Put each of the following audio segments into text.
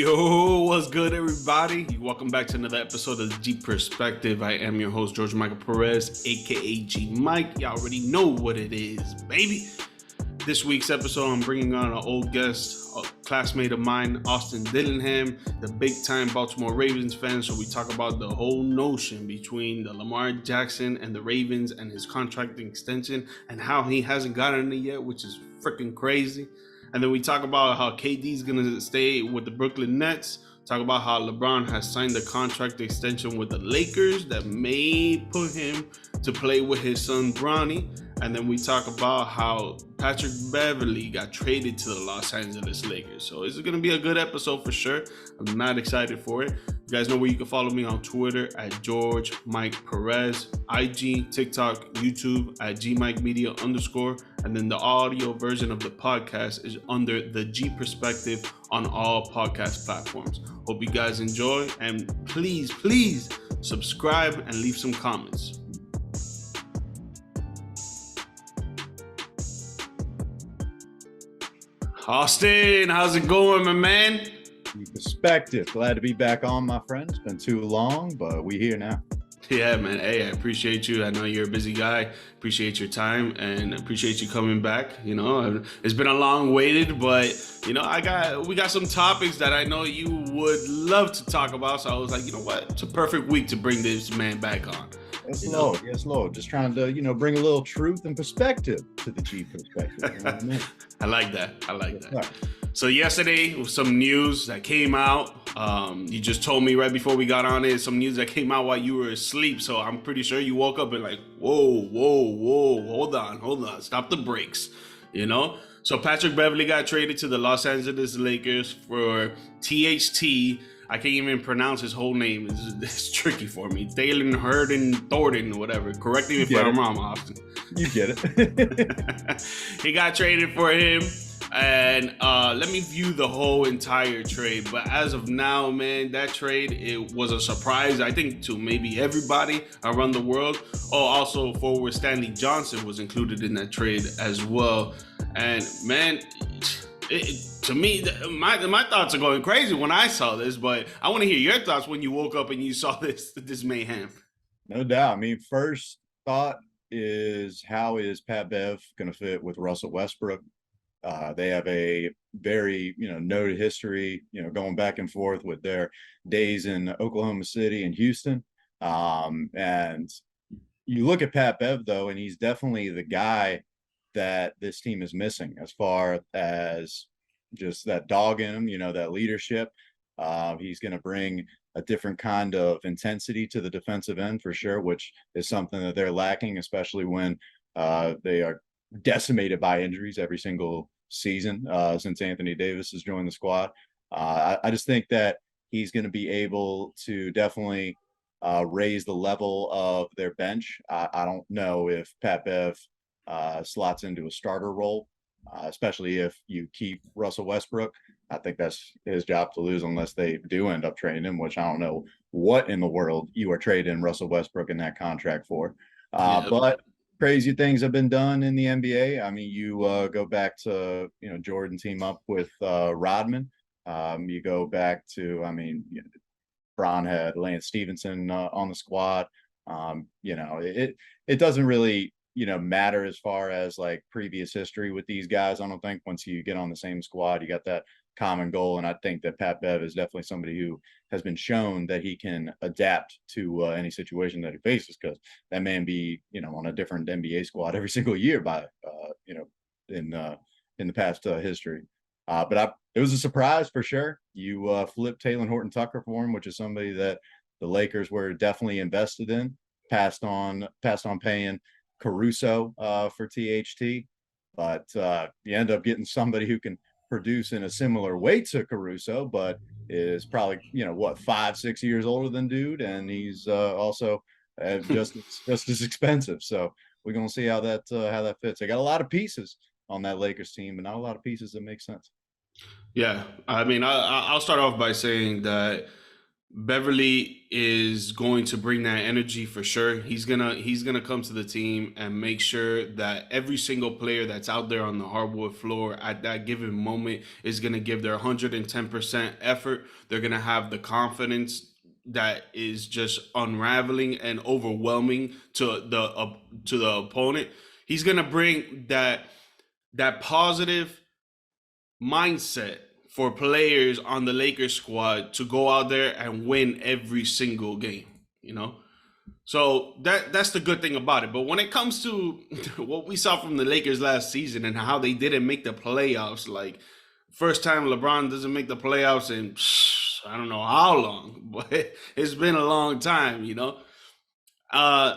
Yo, what's good, everybody? Welcome back to another episode of the G Perspective. I am your host, George Michael Perez, aka GMike. Y'all already know what it is, baby. This week's episode, I'm bringing on an old guest, a classmate of mine, Austin Dillingham, the big-time Baltimore Ravens fan. So we talk about the whole notion between the Lamar Jackson and the Ravens and his contract extension and how he hasn't gotten it yet, which is freaking crazy. And then we talk about how KD's going to stay with the Brooklyn Nets. Talk about how LeBron has signed a contract extension with the Lakers that may put him to play with his son Bronny. And then we talk about how Patrick Beverley got traded to the Los Angeles Lakers. So it's going to be a good episode for sure. I'm not excited for it. You guys know where you can follow me on Twitter at GeorgeMike Perez, IG, TikTok, YouTube at GMikeMedia_. And then the audio version of the podcast is under the G Perspective on all podcast platforms. Hope you guys enjoy, and please subscribe and leave some comments. Austin, how's it going, my man? Perspective. Glad to be back on, my friend. It's been too long, but we here now. Yeah, man. Hey, I appreciate you. I know you're a busy guy. Appreciate your time and appreciate you coming back. You know, it's been a long waited, but you know, we got some topics that I know you would love to talk about. So I was like, you know what? It's a perfect week to bring this man back on. Yes, Lord. Just trying to, bring a little truth and perspective to the G Perspective. You know what I mean? I like that. Right. So yesterday, some news that came out. You just told me right before we got on it, some news that came out while you were asleep. So I'm pretty sure you woke up and like, whoa, hold on, stop the brakes, you know? So Patrick Beverley got traded to the Los Angeles Lakers for THT. I can't even pronounce his whole name. It's tricky for me. Talen, Horton-Tucker, whatever. Correct me if I'm wrong, Austin. You get it. He got traded for him. And let me view the whole entire trade. But as of now, man, that trade, it was a surprise, I think, to maybe everybody around the world. Oh, also forward Stanley Johnson was included in that trade as well. And man, to me, my thoughts are going crazy when I saw this, but I want to hear your thoughts when you woke up and you saw this mayhem. No doubt. I mean, first thought is, how is Pat Bev going to fit with Russell Westbrook? They have a very, noted history, going back and forth with their days in Oklahoma City and Houston. And you look at Pat Bev, though, and he's definitely the guy that this team is missing as far as just that dog in him, that leadership. He's going to bring a different kind of intensity to the defensive end for sure, which is something that they're lacking, especially when they are decimated by injuries every single season since Anthony Davis has joined the squad. I just think that he's going to be able to definitely raise the level of their bench. I don't know if Pat Bev slots into a starter role, especially if you keep Russell Westbrook. I think that's his job to lose unless they do end up trading him, which I don't know what in the world you are trading Russell Westbrook in that contract for. But crazy things have been done in the NBA. I mean, you go back to, Jordan team up with Rodman. You go back to, Bron had Lance Stevenson on the squad. It doesn't really, matter as far as like previous history with these guys. I don't think once you get on the same squad, you got that common goal. And I think that Pat Bev is definitely somebody who has been shown that he can adapt to any situation that he faces, because that man be, on a different NBA squad every single year by, in the past history. But it was a surprise for sure. You flipped Talen Horton-Tucker for him, which is somebody that the Lakers were definitely invested in, passed on paying Caruso for THT, but you end up getting somebody who can produce in a similar way to Caruso, but is probably 5-6 years older than dude, and he's also just as expensive. So we're gonna see how that fits. They got a lot of pieces on that Lakers team, but not a lot of pieces that make sense. Yeah, I mean, I'll start off by saying that Beverley is going to bring that energy for sure. He's gonna come to the team and make sure that every single player that's out there on the hardwood floor at that given moment is gonna give their 110% effort. They're gonna have the confidence that is just unraveling and overwhelming to the opponent. He's gonna bring that positive mindset for players on the Lakers squad to go out there and win every single game, you know? So that's the good thing about it. But when it comes to what we saw from the Lakers last season and how they didn't make the playoffs, like first time LeBron doesn't make the playoffs in I don't know how long, but it's been a long time, you know? Uh,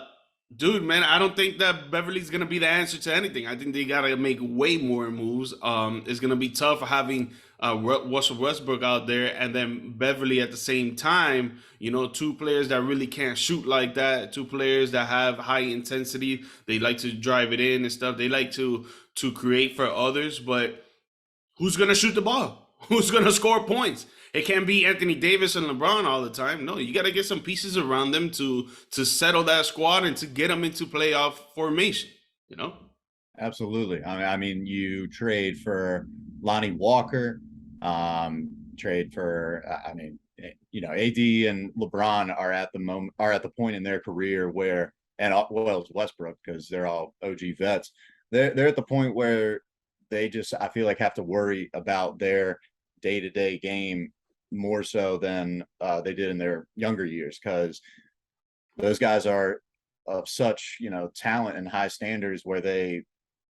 Dude, man, I don't think that Beverly's gonna be the answer to anything. I think they gotta make way more moves. It's gonna be tough having Russell Westbrook out there and then Beverly at the same time. You know, two players that really can't shoot like that. Two players that have high intensity. They like to drive it in and stuff. They like to create for others, but who's gonna shoot the ball? Who's gonna score points? It can't be Anthony Davis and LeBron all the time. No, you got to get some pieces around them to settle that squad and to get them into playoff formation. You know. Absolutely. I mean, you trade for Lonnie Walker, trade for, AD and LeBron are at the point in their career where, and well, it's Westbrook because they're all OG vets. They're at the point where they just, I feel like, have to worry about their day-to-day game more so than they did in their younger years, because those guys are of such, talent and high standards where they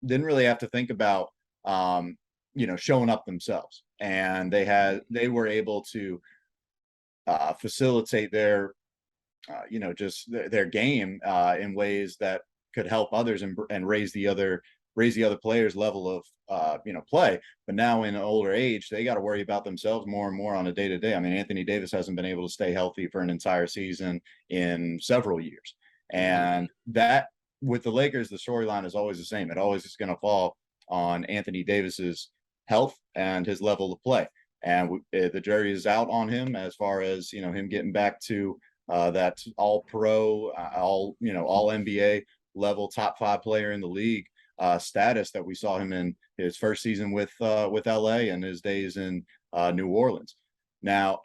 didn't really have to think about showing up themselves, and they were able to facilitate their just their game in ways that could help others and raise the other players' level of play. But now in older age, they got to worry about themselves more and more on a day-to-day. I mean, Anthony Davis hasn't been able to stay healthy for an entire season in several years, and that, with the Lakers, the storyline is always the same. It always is going to fall on Anthony Davis's health and his level of play, and the jury is out on him as far as him getting back to that all pro, all NBA level, top 5 player in the league status that we saw him in his first season with LA and his days in New Orleans. Now,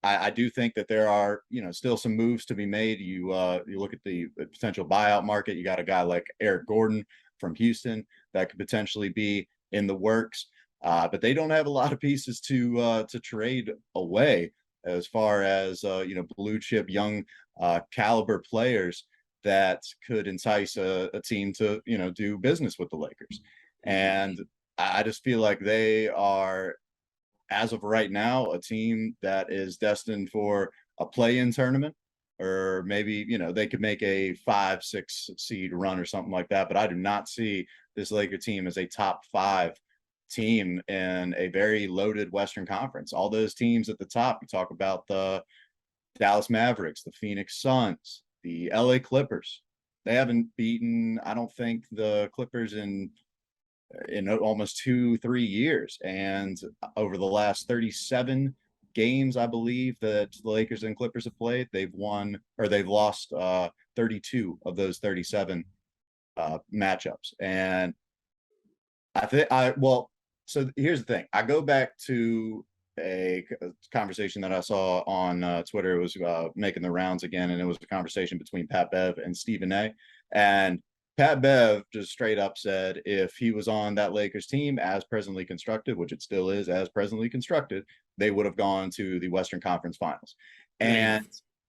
I do think that there are still some moves to be made. You look at the potential buyout market. You got a guy like Eric Gordon from Houston that could potentially be in the works, but they don't have a lot of pieces to trade away as far as blue chip young caliber players that could entice a team to do business with the Lakers. And I just feel like they are, as of right now, a team that is destined for a play-in tournament, or maybe they could make a 5-6 seed run or something like that. But I do not see this Laker team as a top 5 team in a very loaded Western Conference. All those teams at the top, you talk about the Dallas Mavericks, the Phoenix Suns, the LA Clippers. They haven't beaten, I don't think, the Clippers in almost 2-3 years. And over the last 37 games, I believe, that the Lakers and Clippers have played, they've lost 32 of those 37 matchups. And so here's the thing. I go back to a conversation that I saw on Twitter. It was making the rounds again, and it was a conversation between Pat Bev and Stephen A. And Pat Bev just straight up said if he was on that Lakers team as presently constructed, which it still is as presently constructed, they would have gone to the Western Conference Finals. And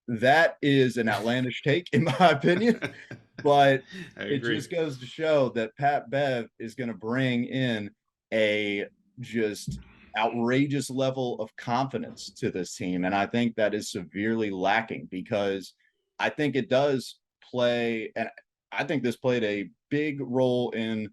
that is an outlandish take, in my opinion, but it just goes to show that Pat Bev is going to bring in a just outrageous level of confidence to this team. And I think that is severely lacking, because I think it does play, and I think this played a big role in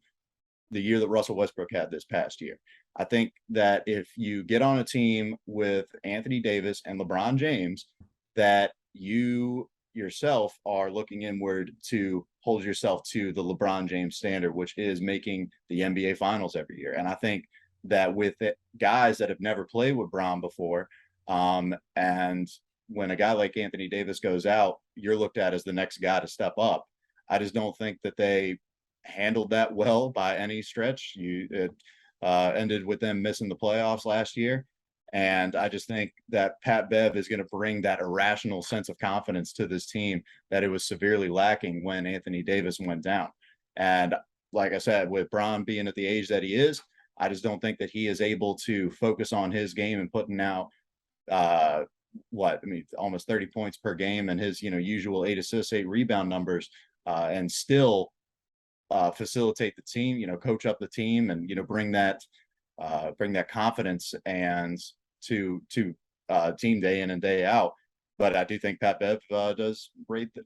the year that Russell Westbrook had this past year. I think that if you get on a team with Anthony Davis and LeBron James, that you yourself are looking inward to hold yourself to the LeBron James standard, which is making the NBA Finals every year. And I think that with guys that have never played with Bron before, and when a guy like Anthony Davis goes out, you're looked at as the next guy to step up. I just don't think that they handled that well by any stretch. It ended with them missing the playoffs last year. And I just think that Pat Bev is going to bring that irrational sense of confidence to this team that it was severely lacking when Anthony Davis went down. And like I said, with Bron being at the age that he is, I just don't think that he is able to focus on his game and putting out almost 30 points per game and his usual 8 assists, 8 rebound numbers, and still facilitate the team, coach up the team, and bring that confidence and to team day in and day out. But I do think Pat Bev does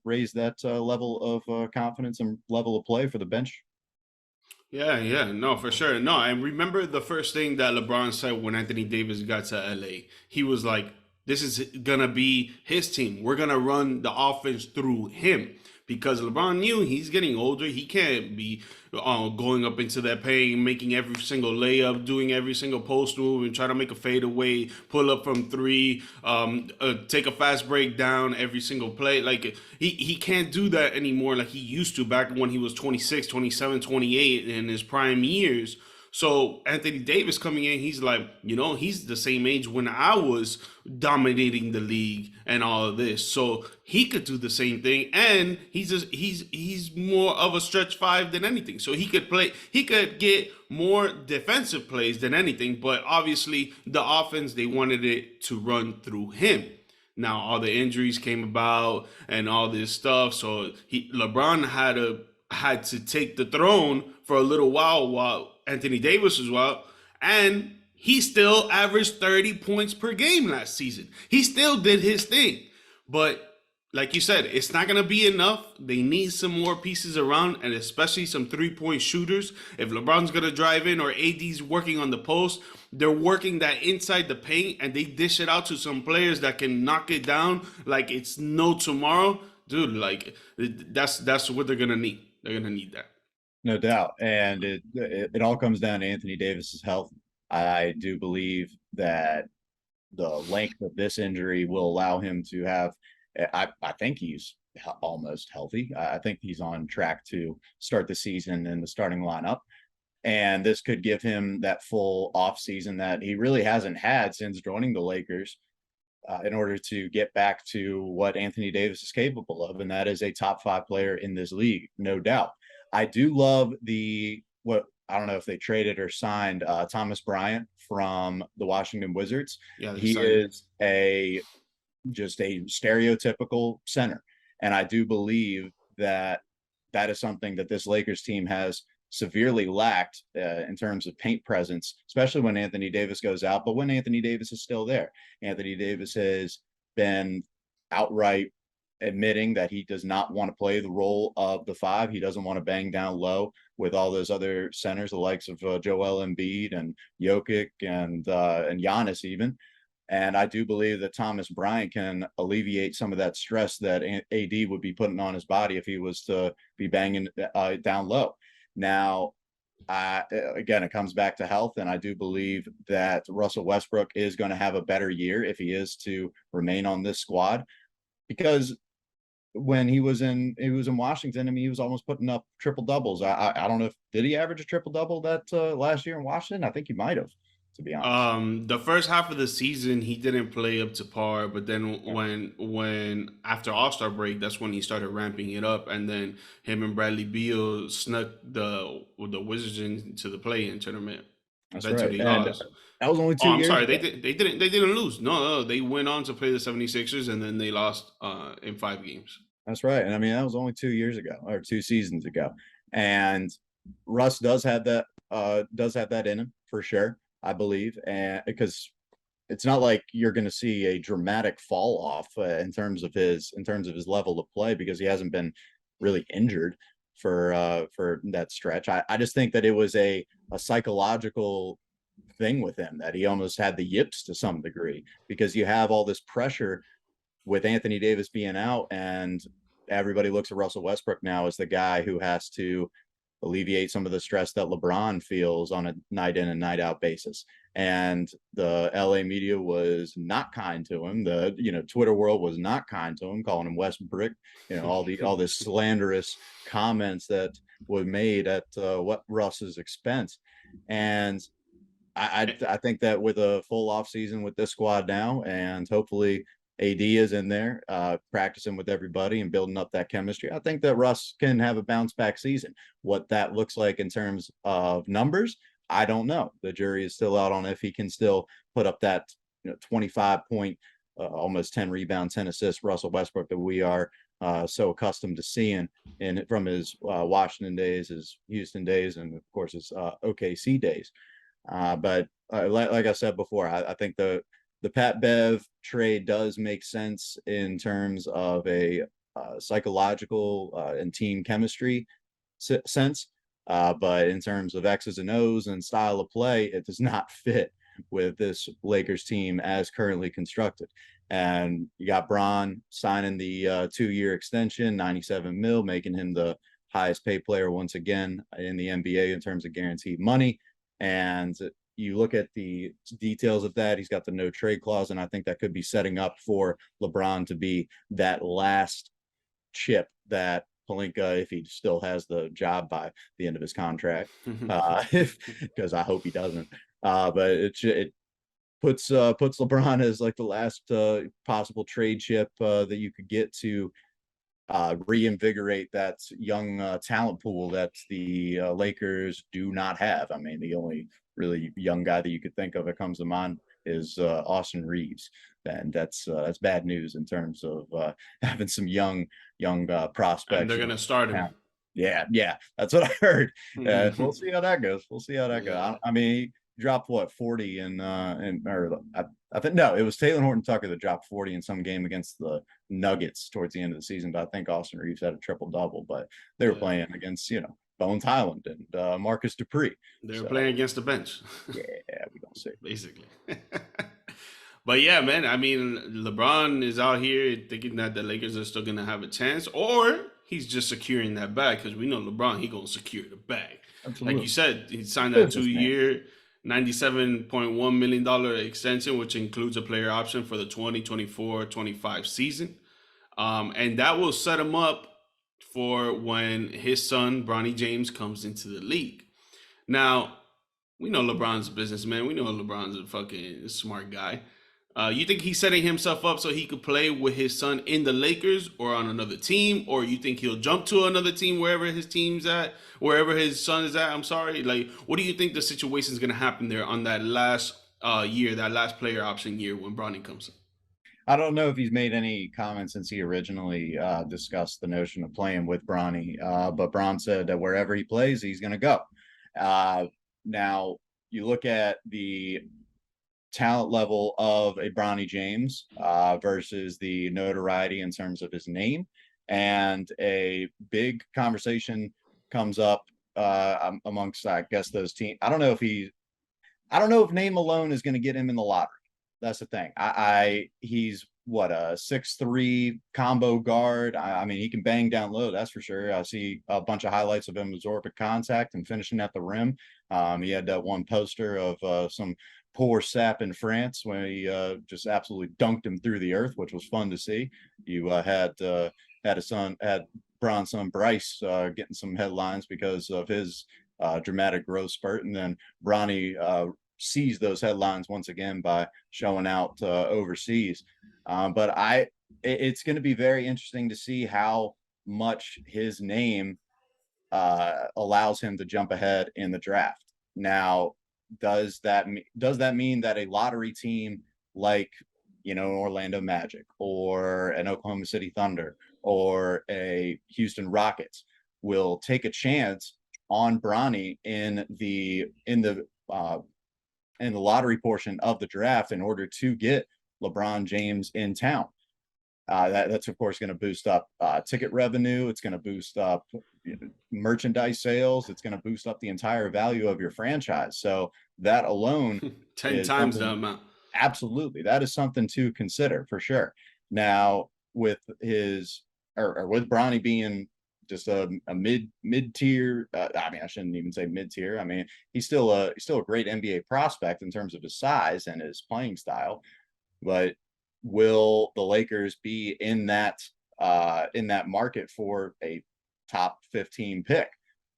raise that level of confidence and level of play for the bench. Yeah, no, for sure. No, I remember the first thing that LeBron said when Anthony Davis got to LA. He was like, this is gonna be his team. We're gonna run the offense through him. Because LeBron knew he's getting older. He can't be going up into that paint, making every single layup, doing every single post move, and try to make a fadeaway, pull up from three, take a fast break down every single play. Like, he can't do that anymore like he used to back when he was 26, 27, 28 in his prime years. So Anthony Davis coming in, he's like, he's the same age when I was dominating the league and all of this. So he could do the same thing, and he's more of a stretch five than anything. So he could get more defensive plays than anything. But obviously, the offense, they wanted it to run through him. Now all the injuries came about and all this stuff, so LeBron had to take the throne for a little while Anthony Davis was out, and he still averaged 30 points per game last season. He still did his thing. But like you said, it's not going to be enough. They need some more pieces around, and especially some three-point shooters. If LeBron's going to drive in or AD's working on the post, they're working that inside the paint, and they dish it out to some players that can knock it down like it's no tomorrow. Dude, like, that's what they're going to need. They're going to need that. No doubt. And it all comes down to Anthony Davis's health. I do believe that the length of this injury will allow him to have, I think he's almost healthy. I think he's on track to start the season in the starting lineup. And this could give him that full off season that he really hasn't had since joining the Lakers, in order to get back to what Anthony Davis is capable of. And that is a top 5 player in this league, no doubt. I do love what I don't know if they traded or signed Thomas Bryant from the Washington Wizards. Yeah, he is just a stereotypical center, and I do believe that is something that this Lakers team has severely lacked in terms of paint presence, especially when Anthony Davis goes out. But when Anthony Davis is still there, Anthony Davis has been outright admitting that he does not want to play the role of the 5. He doesn't want to bang down low with all those other centers, the likes of Joel Embiid and Jokic and Giannis even. And I do believe that Thomas Bryant can alleviate some of that stress that AD would be putting on his body if he was to be banging down low. Now, again, it comes back to health, and I do believe that Russell Westbrook is going to have a better year if he is to remain on this squad, because when he was in Washington, I mean, he was almost putting up triple doubles. I don't know did he average a triple double that last year in Washington? I think he might have, to be honest. The first half of the season he didn't play up to par, but then when after All-Star break, that's when he started ramping it up, and then him and Bradley Beal snuck the Wizards into the play-in tournament. That's right. That was only 2 years. I'm sorry, they didn't lose. No, they went on to play the 76ers, and then they lost in 5 games. That's right. And I mean, that was only 2 years ago, or 2 seasons ago. And Russ does have that in him for sure, I believe. And because it's not like you're going to see a dramatic fall off in terms of his level of play, because he hasn't been really injured for that stretch. I just think that it was a psychological thing with him, that he almost had the yips to some degree, because you have all this pressure with Anthony Davis being out, and everybody looks at Russell Westbrook now as the guy who has to alleviate some of the stress that LeBron feels on a night in and night out basis. And the LA media was not kind to him. The, Twitter world was not kind to him, calling him Westbrook, all this slanderous comments that were made at what Russ's expense. And I think that with a full off season with this squad now, and hopefully AD is in there practicing with everybody and building up that chemistry, I think that Russ can have a bounce back season. What that looks like in terms of numbers, I don't know. The jury is still out on if he can still put up that 25 point, almost 10 rebound, 10 assists Russell Westbrook that we are so accustomed to seeing from his Washington days, his Houston days, and of course his OKC days. But like I said before, I think the Pat Bev trade does make sense in terms of a psychological and team chemistry sense. But in terms of X's and O's and style of play, it does not fit with this Lakers team as currently constructed. And you got Bron signing the 2-year extension, 97 mil, making him the highest paid player once again in the NBA in terms of guaranteed money. And you look at the details of that, he's got the no trade clause, and I think that could be setting up for LeBron to be that last chip that Pelinka, if he still has the job by the end of his contract, because I hope he doesn't. But it puts LeBron as like the last possible trade chip that you could get to reinvigorate that young talent pool that the Lakers do not have. I mean, the only really young guy that you could think of that comes to mind is Austin Reeves, and that's bad news in terms of having some young prospects. And they're gonna start him. Yeah, that's what I heard. We'll see how that goes. Goes. I mean, he dropped what 40 I think it was Talen Horton-Tucker that dropped 40 in some game against the Nuggets towards the end of the season. But I think Austin Reeves had a triple double. But they were playing against Bones Highland and Marcus Dupree. They were playing against the bench. Yeah, we don't say basically. But yeah, man. I mean, LeBron is out here thinking that the Lakers are still gonna have a chance, or he's just securing that bag because we know LeBron, he gonna secure the bag. Absolutely. Like you said, he signed that 2-year. $97.1 million extension, which includes a player option for the 2024-25 season. And that will set him up for when his son, Bronny James, comes into the league. Now, we know LeBron's a businessman. We know LeBron's a fucking smart guy. You think he's setting himself up so he could play with his son in the Lakers or on another team? Or you think he'll jump to another team wherever his team's at, wherever his son is at? I'm sorry. Like, what do you think the situation is going to happen there on that last year, that last player option year when Bronny comes in? I don't know if he's made any comments since he originally discussed the notion of playing with Bronny, but Bron said that wherever he plays, he's going to go. Now, you look at the talent level of a Bronny James versus the notoriety in terms of his name, and a big conversation comes up amongst, I guess, those teams. I don't know if name alone is going to get him in the lottery. That's the thing. He's what, a 6'3" combo guard. I mean, he can bang down low, that's for sure. I see a bunch of highlights of him absorbing contact and finishing at the rim. He had that one poster of some poor sap in France when he just absolutely dunked him through the earth, which was fun to see. You had Bron's son Bryce getting some headlines because of his dramatic growth spurt, and then Bronny seized those headlines once again by showing out overseas. But it's going to be very interesting to see how much his name allows him to jump ahead in the draft. Now, does that mean that a lottery team like Orlando Magic or an Oklahoma City Thunder or a Houston Rockets will take a chance on Bronny in the lottery portion of the draft in order to get LeBron James in town? That's of course going to boost up ticket revenue. It's going to boost up merchandise sales. It's going to boost up the entire value of your franchise. So that alone 10 times the amount. Absolutely. That is something to consider for sure. Now, with with Bronny being just a mid tier. I mean, I shouldn't even say mid tier. I mean, he's still a great NBA prospect in terms of his size and his playing style. But will the Lakers be in that market for a top 15 pick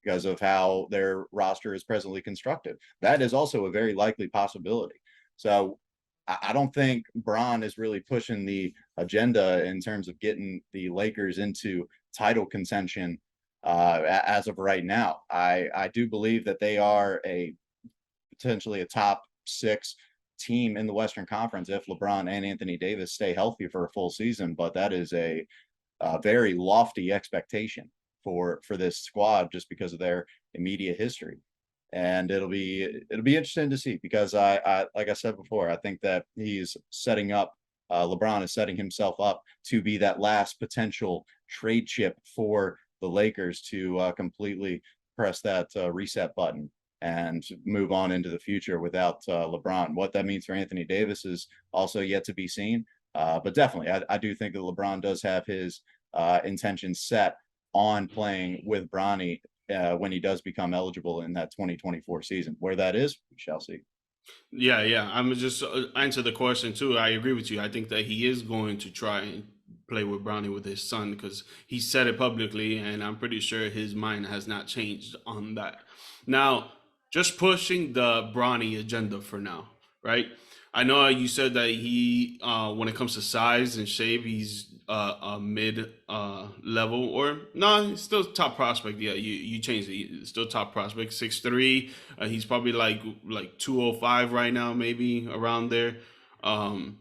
because of how their roster is presently constructed? That is also a very likely possibility. So I don't think Bron is really pushing the agenda in terms of getting the Lakers into title contention as of right now. I do believe that they are potentially a top 6 team in the Western Conference if LeBron and Anthony Davis stay healthy for a full season, but that is a very lofty expectation for this squad just because of their immediate history. And it'll be interesting to see, because I like I said before, I think that he's setting up LeBron is setting himself up to be that last potential trade chip for the Lakers to completely press that reset button and move on into the future without LeBron. What that means for Anthony Davis is also yet to be seen. But definitely, I do think that LeBron does have his intentions set on playing with Bronny when he does become eligible in that 2024 season. Where that is, we shall see. Yeah. I'm just answer the question too. I agree with you. I think that he is going to try and play with Bronny with his son because he said it publicly, and I'm pretty sure his mind has not changed on that. Now, just pushing the Bronny agenda for now, right? I know you said that he, when it comes to size and shape, he's a mid level, or no, he's still top prospect. Yeah, you changed it. He's still top prospect, 6'3". He's probably like 205 right now, maybe around there. Um,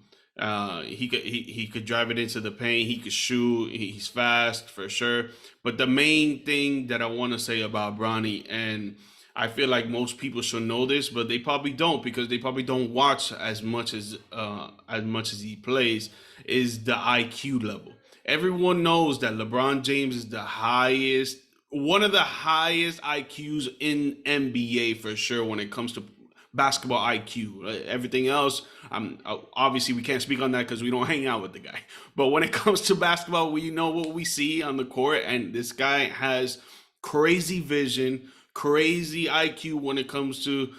he could drive it into the paint. He could shoot. He's fast for sure. But the main thing that I want to say about Bronny, and I feel like most people should know this, but they probably don't because they probably don't watch as much as he plays, is the IQ level. Everyone knows that LeBron James is the highest, one of the highest IQs in NBA for sure when it comes to basketball IQ. Everything else, obviously we can't speak on that because we don't hang out with the guy. But when it comes to basketball, we know what we see on the court, and this guy has crazy vision, crazy IQ when it comes to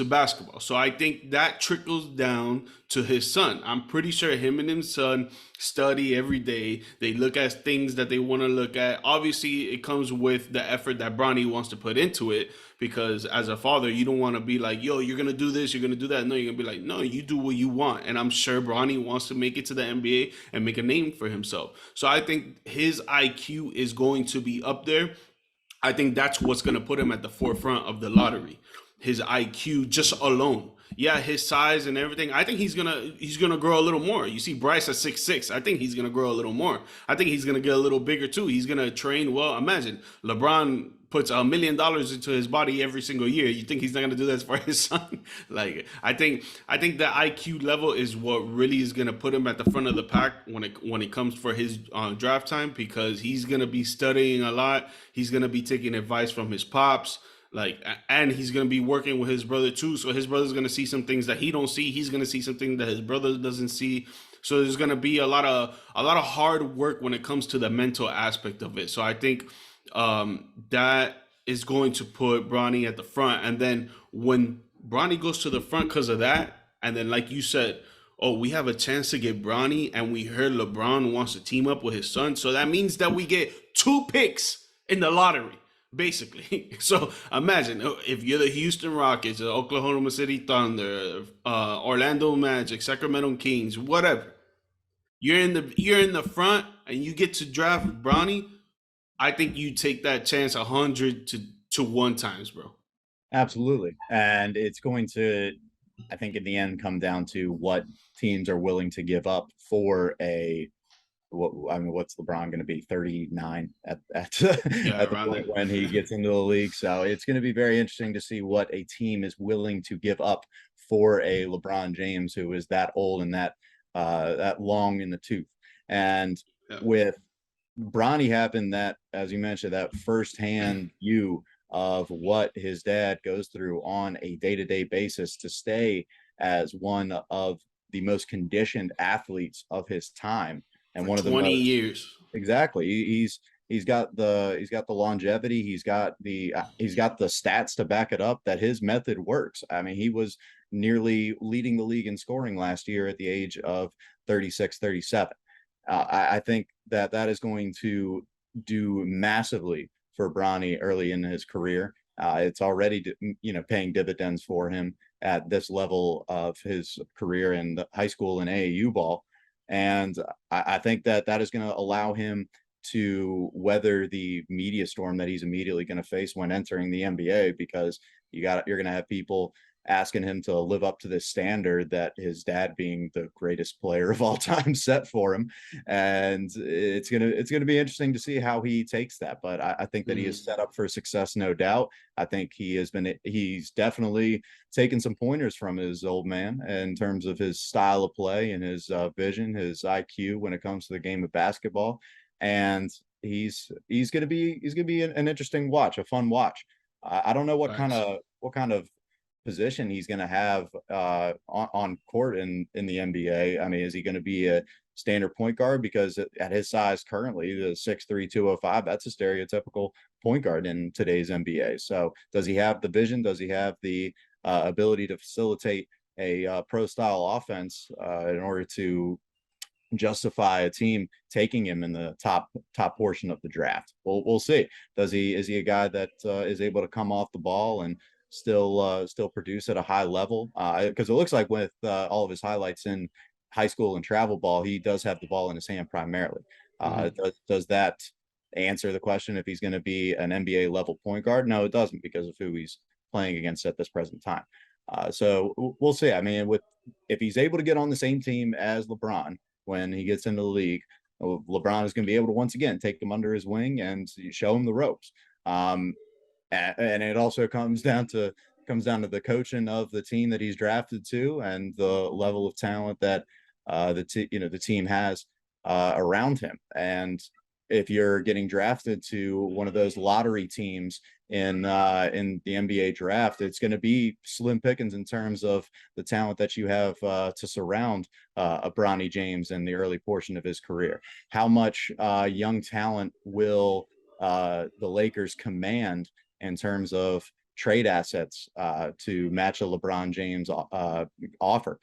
basketball. So I think that trickles down to his son. I'm pretty sure him and his son study every day. They look at things that they want to look at. Obviously, it comes with the effort that Bronny wants to put into it, because as a father, you don't want to be like, yo, you're going to do this, you're going to do that. No, you're going to be like, no, you do what you want. And I'm sure Bronny wants to make it to the NBA and make a name for himself. So I think his IQ is going to be up there. I think that's what's going to put him at the forefront of the lottery. His IQ just alone. Yeah, his size and everything. I think he's gonna grow a little more. You see Bryce at 6'6". I think he's gonna grow a little more. I think he's gonna get a little bigger too. He's gonna train well. Imagine LeBron puts $1 million into his body every single year. You think he's not gonna do that for his son? Like I think the IQ level is what really is gonna put him at the front of the pack when it comes for his draft time, because he's gonna be studying a lot. He's gonna be taking advice from his pops, like, and he's gonna be working with his brother too. So his brother's gonna see some things that he don't see. He's gonna see something that his brother doesn't see. So there's gonna be a lot of hard work when it comes to the mental aspect of it. So I think that is going to put Bronny at the front. And then when Bronny goes to the front because of that, and then like you said, oh, we have a chance to get Bronny, and we heard LeBron wants to team up with his son. So that means that we get 2 picks in the lottery, basically. So imagine if you're the Houston Rockets, the Oklahoma City Thunder, Orlando Magic, Sacramento Kings, whatever. You're in the front and you get to draft Bronny. I think you take that chance 100 to 1 times, bro. Absolutely. And it's going to, I think, in the end, come down to what teams are willing to give up for what's LeBron going to be, 39 at Yeah, at the around point there. when he gets into the league. So it's going to be very interesting to see what a team is willing to give up for a LeBron James who is that old and that long in the tooth. And Yeah. with Bronny having that, as you mentioned, that firsthand view of what his dad goes through on a day-to-day basis to stay as one of the most conditioned athletes of his time and For one of the 20 most years. exactly. he's got the longevity, he's got the stats to back it up that his method works. I mean, he was nearly leading the league in scoring last year at the age of 36, 37. I think that that is going to do massively for Bronny early in his career. It's already, paying dividends for him at this level of his career in the high school and AAU ball. And I think that that is going to allow him to weather the media storm that he's immediately going to face when entering the NBA, because you're going to have people asking him to live up to this standard that his dad, being the greatest player of all time, set for him. And it's gonna be interesting to see how he takes that. But I think that he is set up for success, no doubt. I think he's definitely taken some pointers from his old man in terms of his style of play and his vision, his IQ when it comes to the game of basketball. And he's gonna be an interesting watch, a fun watch. I don't know Facts. what kind of position he's going to have on court in the NBA. I mean, is he going to be a standard point guard? Because at his size currently, the 6'3", 205, that's a stereotypical point guard in today's NBA. So does he have the vision? Does he have the ability to facilitate a pro style offense in order to justify a team taking him in the top portion of the draft? We'll see. Is he a guy that is able to come off the ball and still produce at a high level? Because it looks like with all of his highlights in high school and travel ball, he does have the ball in his hand primarily. Does that answer the question if he's going to be an NBA level point guard? No, it doesn't, because of who he's playing against at this present time. So we'll see. I mean, if he's able to get on the same team as LeBron when he gets into the league, LeBron is going to be able to once again take him under his wing and show him the ropes. And it also comes down to the coaching of the team that he's drafted to, and the level of talent that the team has around him. And if you're getting drafted to one of those lottery teams in the NBA draft, it's going to be slim pickings in terms of the talent that you have to surround a Bronny James in the early portion of his career. How much young talent will the Lakers command in terms of trade assets to match a LeBron James offer?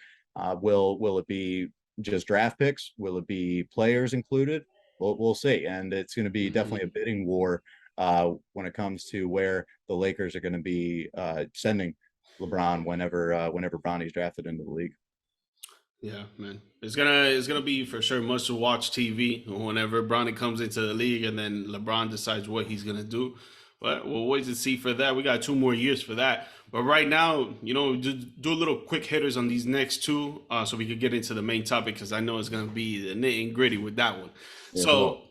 Will it be just draft picks? Will it be players included? We'll see. And it's going to be definitely a bidding war when it comes to where the Lakers are going to be sending LeBron whenever Bronny's drafted into the league. Yeah, man. It's gonna be for sure much to watch TV whenever Bronny comes into the league, and then LeBron decides what he's gonna do. But we'll wait to see for that. We got 2 more years for that. But right now, just do a little quick hitters on these next two, so we could get into the main topic, because I know it's gonna be the nitty and gritty with that one. Yeah, come on. So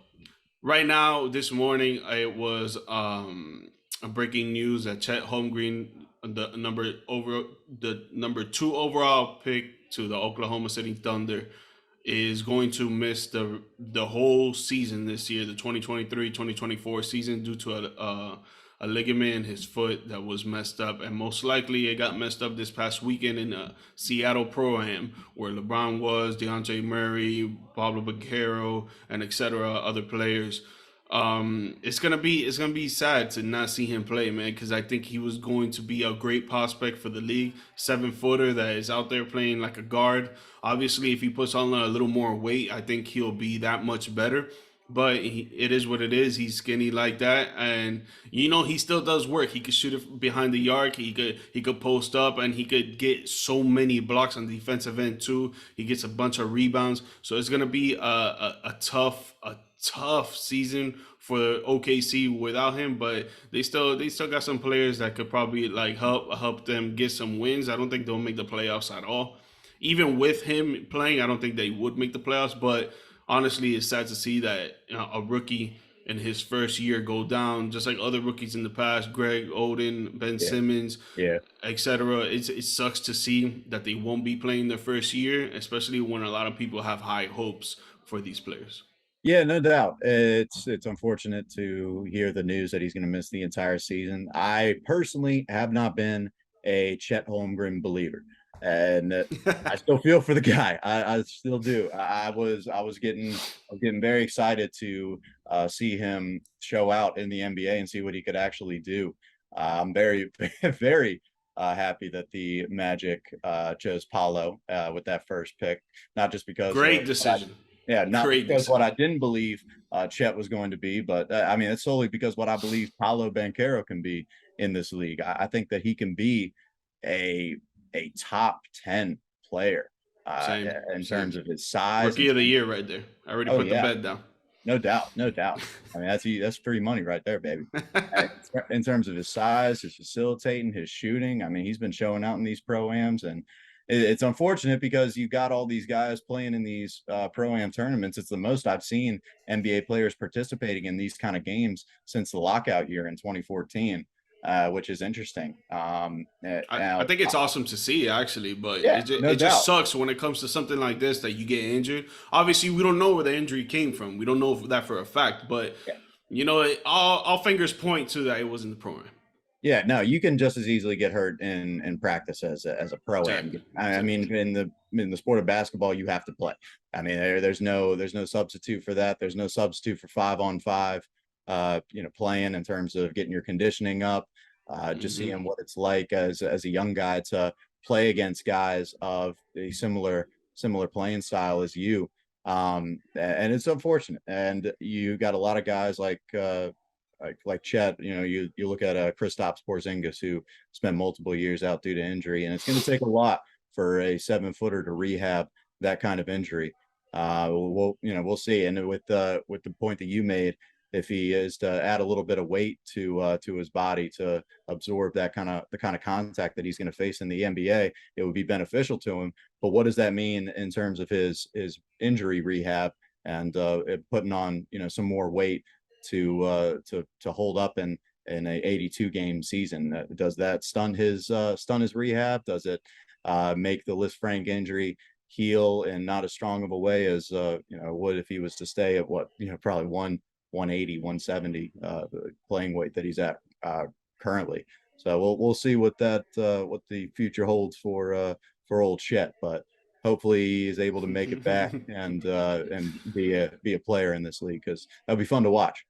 right now, this morning, it was a breaking news that Chet Holmgren, the number 2 overall pick to the Oklahoma City Thunder, is going to miss the whole season this year, the 2023-2024 season, due to a ligament in his foot that was messed up, and most likely it got messed up this past weekend in a Seattle Pro-Am, where LeBron was, DeAndre Murray, Pablo Banchero, and etc. other players. It's gonna be sad to not see him play, man, because I think he was going to be a great prospect for the league. 7-footer that is out there playing like a guard. Obviously, if he puts on a little more weight, I think he'll be that much better. But it is what it is. He's skinny like that, and he still does work. He could shoot it behind the arc. He could post up, and he could get so many blocks on the defensive end too. He gets a bunch of rebounds. So it's gonna be a tough season for OKC without him. But they still got some players that could probably like help them get some wins. I don't think they'll make the playoffs at all. Even with him playing, I don't think they would make the playoffs. But honestly, it's sad to see that a rookie in his first year go down, just like other rookies in the past, Greg Oden, Ben Yeah, Simmons, yeah. etc. It sucks to see that they won't be playing their first year, especially when a lot of people have high hopes for these players. Yeah, no doubt. It's unfortunate to hear the news that he's going to miss the entire season. I personally have not been a Chet Holmgren believer. And I still feel for the guy. I still do. I was getting very excited to see him show out in the NBA and see what he could actually do. I'm very very happy that the Magic chose Paolo with that first pick, not just because Great decision. not Great because what I decision. didn't believe Chet was going to be, but I mean it's solely because what I believe Paolo Banchero can be in this league. I think that he can be a top 10 player Same. in Same. terms of his size. Rookie And of the year right there. I already oh put the yeah, bet down. no doubt, no doubt. I mean that's free money right there, baby. In terms of his size, his facilitating, his shooting, I mean he's been showing out in these pro-ams, and it's unfortunate because you got all these guys playing in these pro-am tournaments. It's the most I've seen NBA players participating in these kind of games since the lockout year in 2014. Which is interesting. I Now, think it's awesome to see actually, but yeah, no it just doubt. sucks when it comes to something like this that you get injured. Obviously, we don't know where the injury came from. We don't know that for a fact, but Yeah. all fingers point to that it was in the program. Yeah, no, you can just as easily get hurt in practice as a pro am. Exactly. I Exactly. mean, in the sport of basketball, you have to play. I mean, there's no substitute for that. There's no substitute for 5-on-5. Playing in terms of getting your conditioning up, just Hmm. seeing what it's like as a young guy to play against guys of a similar playing style as you. And it's unfortunate. And you got a lot of guys like Chet, you look at Kristaps Porzingis, who spent multiple years out due to injury, and it's going to take a lot for a 7-footer to rehab that kind of injury. We'll see. And with the point that you made, if he is to add a little bit of weight to his body to absorb the kind of contact that he's going to face in the NBA, it would be beneficial to him. But what does that mean in terms of his injury rehab and putting on some more weight to hold up in a 82 game season? Does that stun his rehab? Does it make the Lisfranc injury heal in not as strong of a way as would if he was to stay at what probably 180 170 playing weight that he's at currently? So we'll see what the future holds for old Chet, but hopefully he's able to make it back and be a player in this league, because that'll be fun to watch.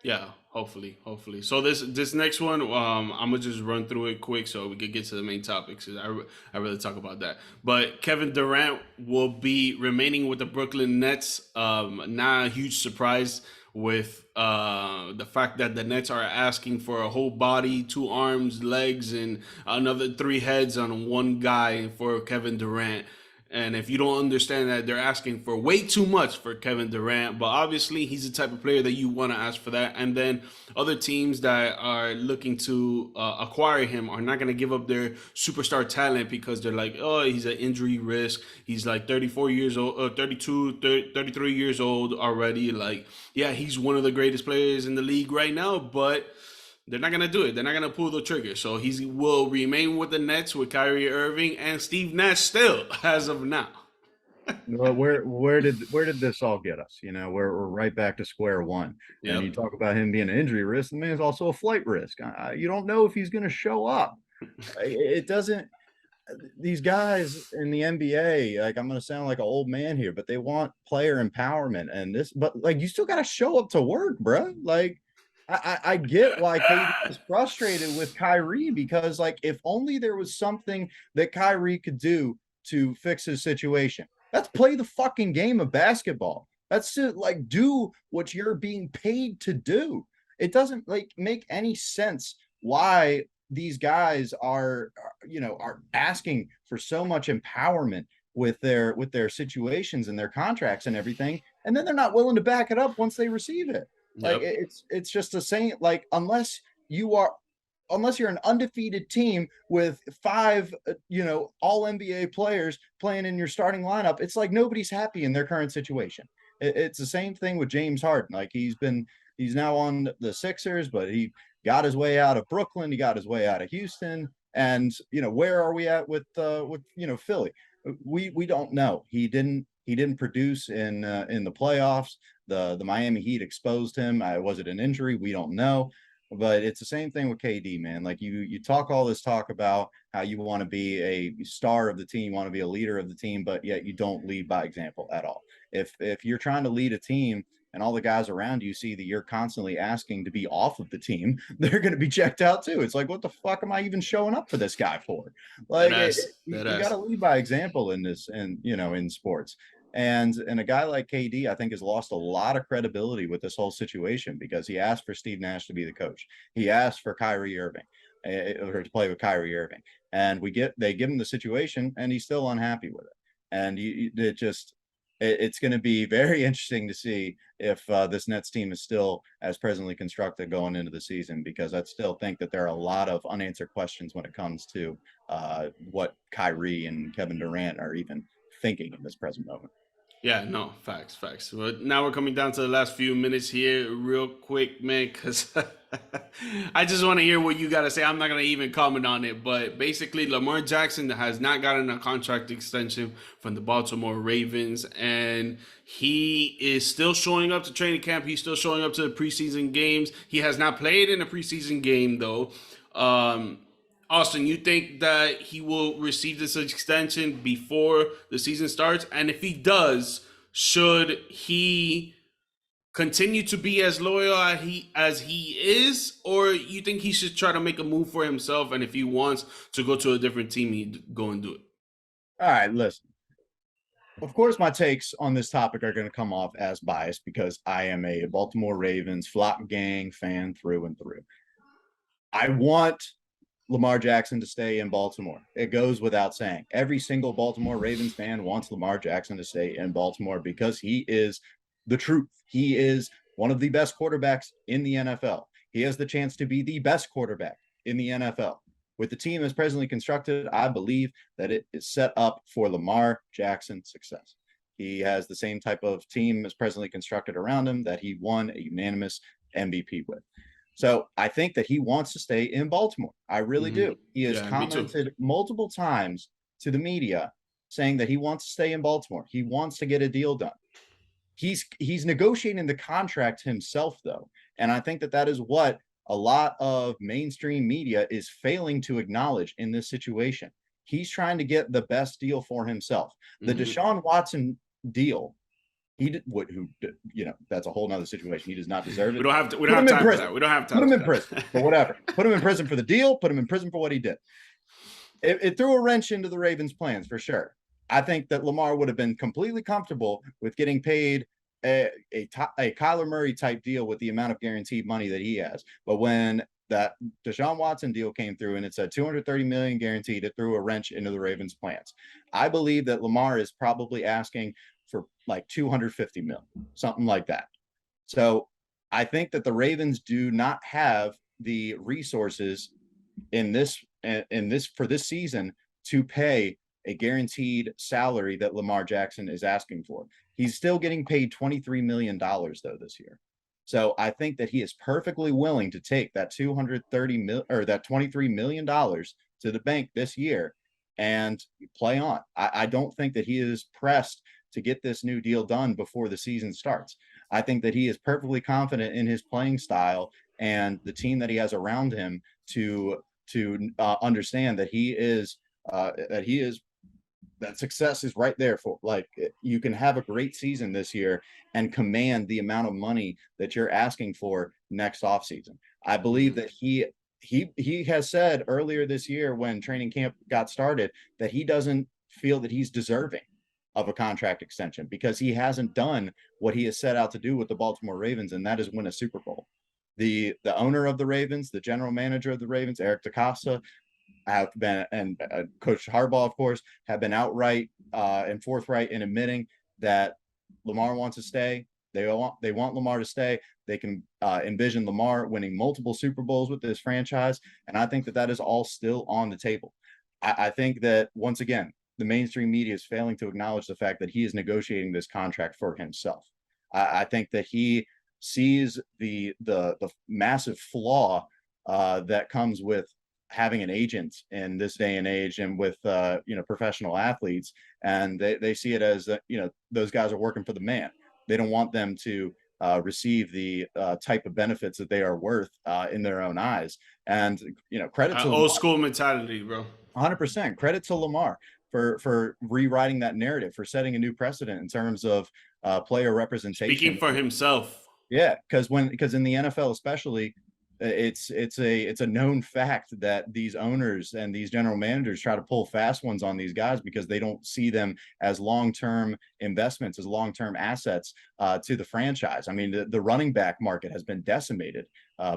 Yeah, hopefully. So this next one, I'm gonna just run through it quick so we could get to the main topics. I really talk about that. But Kevin Durant will be remaining with the Brooklyn Nets. Not a huge surprise with the fact that the Nets are asking for a whole body, 2 arms, legs, and another 3 heads on one guy for Kevin Durant. And if you don't understand that, they're asking for way too much for Kevin Durant. But obviously, he's the type of player that you want to ask for that. And then other teams that are looking to acquire him are not going to give up their superstar talent because they're like, oh, he's an injury risk. He's like 34 years old, 32, 33 years old already. Like, yeah, he's one of the greatest players in the league right now, but they're not gonna do it. They're not gonna pull the trigger. So he will remain with the Nets with Kyrie Irving and Steve Nash still as of now. Well, where did this all get us? We're right back to square one. And you Yep. talk about him being an injury risk. The man's also a flight risk. You don't know if he's going to show up. It doesn't. These guys in the NBA, like, I'm going to sound like an old man here, but they want player empowerment and this. But like, you still got to show up to work, bro. Like, I get why KD is frustrated with Kyrie, because like if only there was something that Kyrie could do to fix his situation. Let's play the fucking game of basketball. That's to like do what you're being paid to do. It doesn't like make any sense why these guys are asking for so much empowerment with their situations and their contracts and everything, and then they're not willing to back it up once they receive it. Like Yep. it's just a saying, like, unless you're an undefeated team with 5 all NBA players playing in your starting lineup, it's like nobody's happy in their current situation. It's the same thing with James Harden. Like he's now on the Sixers, but he got his way out of Brooklyn, he got his way out of Houston, and where are we at with Philly? We don't know. He didn't produce in the playoffs. The Miami Heat exposed him. Was it an injury? We don't know. But it's the same thing with KD, man. Like you talk all this talk about how you want to be a star of the team, you want to be a leader of the team, but yet you don't lead by example at all. If you're trying to lead a team and all the guys around you see that you're constantly asking to be off of the team, they're going to be checked out too. It's like, what the fuck am I even showing up for this guy for? That Like, ass, that you got to ass. lead by example in this, and in sports. And a guy like KD, I think, has lost a lot of credibility with this whole situation because he asked for Steve Nash to be the coach. He asked for Kyrie Irving, or to play with Kyrie Irving, and they give him the situation, and he's still unhappy with it. And it's going to be very interesting to see if this Nets team is still as presently constructed going into the season, because I still think that there are a lot of unanswered questions when it comes to what Kyrie and Kevin Durant are even thinking in this present moment. Yeah, no, facts, facts. But now we're coming down to the last few minutes here, real quick, man, because I just want to hear what you got to say. I'm not going to even comment on it, but basically, Lamar Jackson has not gotten a contract extension from the Baltimore Ravens, and he is still showing up to training camp. He's still showing up to the preseason games. He has not played in a preseason game, though. Austin, you think that he will receive this extension before the season starts? And if he does, should he continue to be as loyal as he is, or you think he should try to make a move for himself? And if he wants to go to a different team, he'd go and do it. All right, listen. Of course, my takes on this topic are going to come off as biased because I am a Baltimore Ravens flock gang fan through and through. I want Lamar Jackson to stay in Baltimore. It goes without saying. Every single Baltimore Ravens fan wants Lamar Jackson to stay in Baltimore because he is the truth. He is one of the best quarterbacks in the NFL. He has the chance to be the best quarterback in the NFL. With the team as presently constructed, I believe that it is set up for Lamar Jackson's success. He has the same type of team as presently constructed around him that he won a unanimous MVP with. So I think that he wants to stay in Baltimore. I really do. He has commented multiple times to the media saying that he wants to stay in Baltimore. He wants to get a deal done. He's negotiating the contract himself, though. And I think that is what a lot of mainstream media is failing to acknowledge in this situation. He's trying to get the best deal for himself. The Deshaun Watson deal, that's a whole nother situation. He does not deserve it. We don't have time for that. We don't have time. Put him in prison for whatever. Put him in prison for the deal. Put him in prison for what he did. It threw a wrench into the Ravens' plans for sure. I think that Lamar would have been completely comfortable with getting paid a Kyler Murray type deal with the amount of guaranteed money that he has. But when that Deshaun Watson deal came through and it said $230 million guaranteed, it threw a wrench into the Ravens' plans. I believe that Lamar is probably asking for like $250 million, something like that. So I think that the Ravens do not have the resources in this for this season to pay a guaranteed salary that Lamar Jackson is asking for. He's still getting paid $23 million though this year. So I think that he is perfectly willing to take that that $23 million to the bank this year and play on. I don't think that he is pressed to get this new deal done before the season starts. I think that he is perfectly confident in his playing style and the team that he has around him to understand that that success is right there for, like, you can have a great season this year and command the amount of money that you're asking for next offseason. I believe that he has said earlier this year when training camp got started that he doesn't feel that he's deserving of a contract extension because he hasn't done what he has set out to do with the Baltimore Ravens, and that is win a Super Bowl. The owner of the Ravens, the general manager of the Ravens, Eric DeCosta, have been, and Coach Harbaugh, of course, have been outright and forthright in admitting that Lamar wants to stay. They want Lamar to stay. They can envision Lamar winning multiple Super Bowls with this franchise, and I think that is all still on the table. I think that, once again, the mainstream media is failing to acknowledge the fact that he is negotiating this contract for himself. I think that he sees the massive flaw that comes with having an agent in this day and age and with professional athletes, and they see it as those guys are working for the man. They don't want them to receive the type of benefits that they are worth in their own eyes. And credit to old school mentality, bro. 100% credit to Lamar for rewriting that narrative, for setting a new precedent in terms of player representation. Speaking for himself. Yeah, because in the NFL especially, it's a known fact that these owners and these general managers try to pull fast ones on these guys because they don't see them as long-term investments, as long-term assets to the franchise. I mean, the running back market has been decimated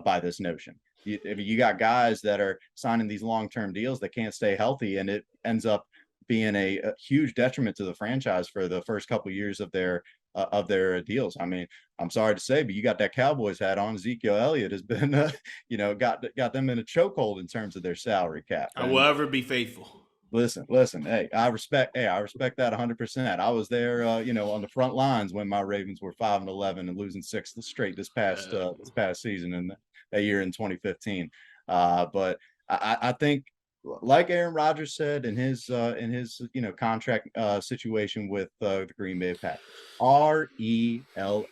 by this notion. You got guys that are signing these long-term deals that can't stay healthy, and it ends up being a huge detriment to the franchise for the first couple of years of their deals. I mean, I'm sorry to say, but you got that Cowboys hat on. Ezekiel Elliott has been, got them in a chokehold in terms of their salary cap. I will ever be faithful. Listen. Hey, I respect that 100%. I was there, on the front lines when my Ravens were 5-11 and losing 6 straight this past season and that year in 2015. But I think, like Aaron Rodgers said in his contract situation with the Green Bay Packers, RELAX,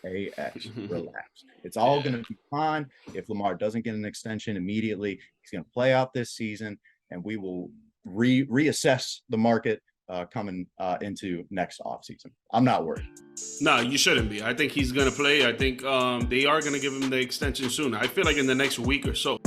relax. It's all going to be fine. If Lamar doesn't get an extension immediately, he's going to play out this season, and we will reassess the market coming into next offseason. I'm not worried. No, you shouldn't be. I think he's going to play. I think they are going to give him the extension soon. I feel like in the next week or so.